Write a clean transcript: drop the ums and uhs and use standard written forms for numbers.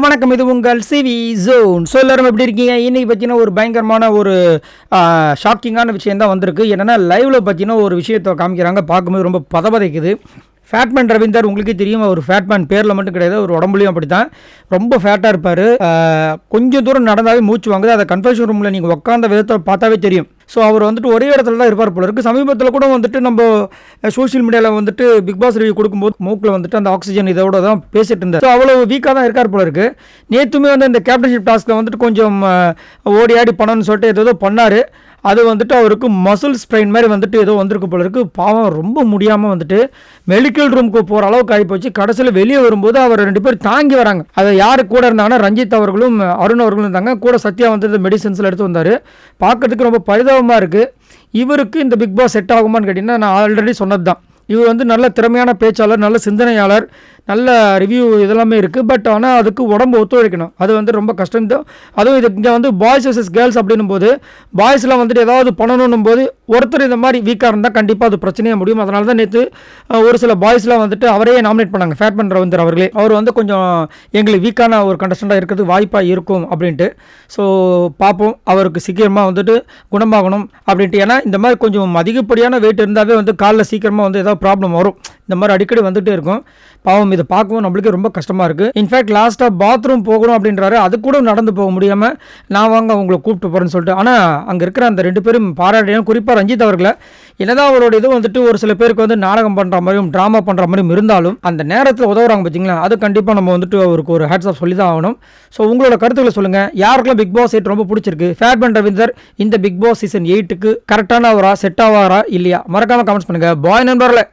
வணக்கம். இது உங்கள் சிவி ஜோன். ஸோ எல்லாரும் எப்படி இருக்கீங்க? இன்னைக்கு பார்த்தீங்கன்னா ஒரு பயங்கரமான ஒரு ஷாக்கிங்கான விஷயம் தான் வந்திருக்கு. என்னென்னா லைவில் பார்த்தீங்கன்னா ஒரு விஷயத்தை காமிக்கிறாங்க, பார்க்கும்போது ரொம்ப பதபதைக்குது. ஃபேட்மேன் ரவீந்தர் உங்களுக்கே தெரியும், அவர் ஃபேட்மேன் பேரில் மட்டும் கிடையாது, ஒரு உடம்புலையும் அப்படி தான் ரொம்ப ஃபேட்டாக இருப்பார். கொஞ்சம் தூரம் நடந்தாவே மூச்சு வாங்குது. அதை கன்ஃபெஷன் ரூமில் நீங்கள் உட்காந்த விதத்தை பார்த்தாவே தெரியும். ஸோ அவர் வந்துட்டு ஒரே இடத்துல தான் இருப்பார் போல இருக்குது. சமீபத்தில் கூட வந்துட்டு நம்ம சோஷியல் மீடியாவில் வந்துட்டு பிக் பாஸ் ரிவ்யூ கொடுக்கும்போது மூக்கில் வந்துட்டு அந்த ஆக்சிஜன் இதோட தான் பேசிட்டு இருந்தார். ஸோ அவ்வளோ வீக்காக தான் இருக்கார் போல இருக்குது. நேற்றுமே வந்து இந்த கேப்டன்ஷிப் டாஸ்கில் வந்துட்டு கொஞ்சம் ஓடி ஆடி பண்ணணும்னு சொல்லிட்டு ஏதோ பண்ணார். அது வந்துட்டு அவருக்கு மசில் ஸ்ப்ரெயின் மாதிரி வந்துட்டு ஏதோ வந்திருக்கு போல இருக்குது. பாவம் ரொம்ப முடியாமல் வந்துட்டு மெடிக்கல் ரூமுக்கு போகிற அளவுக்கு ஆகிப்போச்சு. கடைசியில் வெளியே வரும்போது அவர் 2 பேர் தாங்கி வராங்க. அதை யார் கூட இருந்தாங்கன்னா ரஞ்சித் அவர்களும் அருண் அவர்களும் இருந்தாங்க. கூட சத்யா வந்து மெடிசன்ஸில் எடுத்து வந்தார். பார்க்கறதுக்கு ரொம்ப பரிதாபமாக இருக்குது. இவருக்கு இந்த பிக் பாஸ் செட் ஆகுமான்னு கேட்டிங்கன்னா நான் ஆல்ரெடி சொன்னது தான். இவர் வந்து நல்ல திறமையான பேச்சாளர், நல்ல சிந்தனையாளர், நல்ல ரிவ்யூ இதெல்லாமே இருக்குது. பட் ஆனால் அதுக்கு உடம்பு ஒத்துழைக்கணும். அது வந்து ரொம்ப கஷ்டம் தான். அதுவும் இது இங்கே வந்து பாய்ஸ் வர்சஸ் கேர்ள்ஸ் அப்படின்னும் போது பாய்ஸ்லாம் வந்துட்டு ஏதாவது பண்ணணும் போது ஒருத்தர் இந்த மாதிரி வீக்காக இருந்தால் கண்டிப்பாக அது பிரச்சனையாக முடியும். அதனால தான் நேற்று ஒரு சில பாய்ஸ்லாம் வந்துட்டு அவரையே நாமினேட் பண்ணாங்க, ஃபேட்மேன் ரவீந்தர் அவர்களே. அவர் வந்து கொஞ்சம் எங்களுக்கு வீக்கான ஒரு கண்டஸ்டண்ட்டாக இருக்கிறதுக்கு வாய்ப்பாக இருக்கும் அப்படின்ட்டு. ஸோ பார்ப்போம், அவருக்கு சீக்கிரமாக வந்துட்டு குணமாகணும் அப்படின்ட்டு. ஏன்னா இந்த மாதிரி கொஞ்சம் அதிகப்படியான வெயிட் இருந்தாவே வந்து காலில் சீக்கிரமாக வந்து ஏதாவது ப்ராப்ளம் வரும். இந்த மாதிரி அடிக்கடி வந்துகிட்டே இருக்கும். பாவம், இதை பார்க்கவும் நம்மளுக்கு ரொம்ப கஷ்டமாக இருக்குது. இன்ஃபேக்ட் லாஸ்ட்டாக பாத்ரூம் போகணும் அப்படின்றாரு. அது கூட நடந்து போக முடியாமல் நான் வாங்க உங்களை கூப்பிட்டு போகிறேன்னு சொல்லிட்டு. ஆனால் அங்கே இருக்கிற அந்த 2 பேரும் பாராட்டியும், குறிப்பாக ரஞ்சித் அவர்களை. என்னதான் அவரோட இது வந்துட்டு ஒரு சில பேருக்கு வந்து நாடகம் பண்ணுற மாதிரியும் ட்ராமா பண்ணுற மாதிரியும் இருந்தாலும் அந்த நேரத்தில் உதவுறாங்க பார்த்தீங்களா, அது கண்டிப்பாக நம்ம வந்துட்டு அவருக்கு ஒரு ஹேட்ஸ் ஆஃப் சொல்லி தான் ஆகணும். ஸோ உங்களோட கருத்துக்களை சொல்லுங்கள். யாருக்கெல்லாம் பிக் பாஸ் 8 ரொம்ப பிடிச்சிருக்கு? ஃபேட்மேன் ரவீந்தர் இந்த பிக் பாஸ் சீசன் 8க்கு கரெக்டான அவரா, செட் ஆவாரா இல்லையா? மறக்காமல் கமெண்ட்ஸ் பண்ணுங்கள். பாய் நண்பர்களே.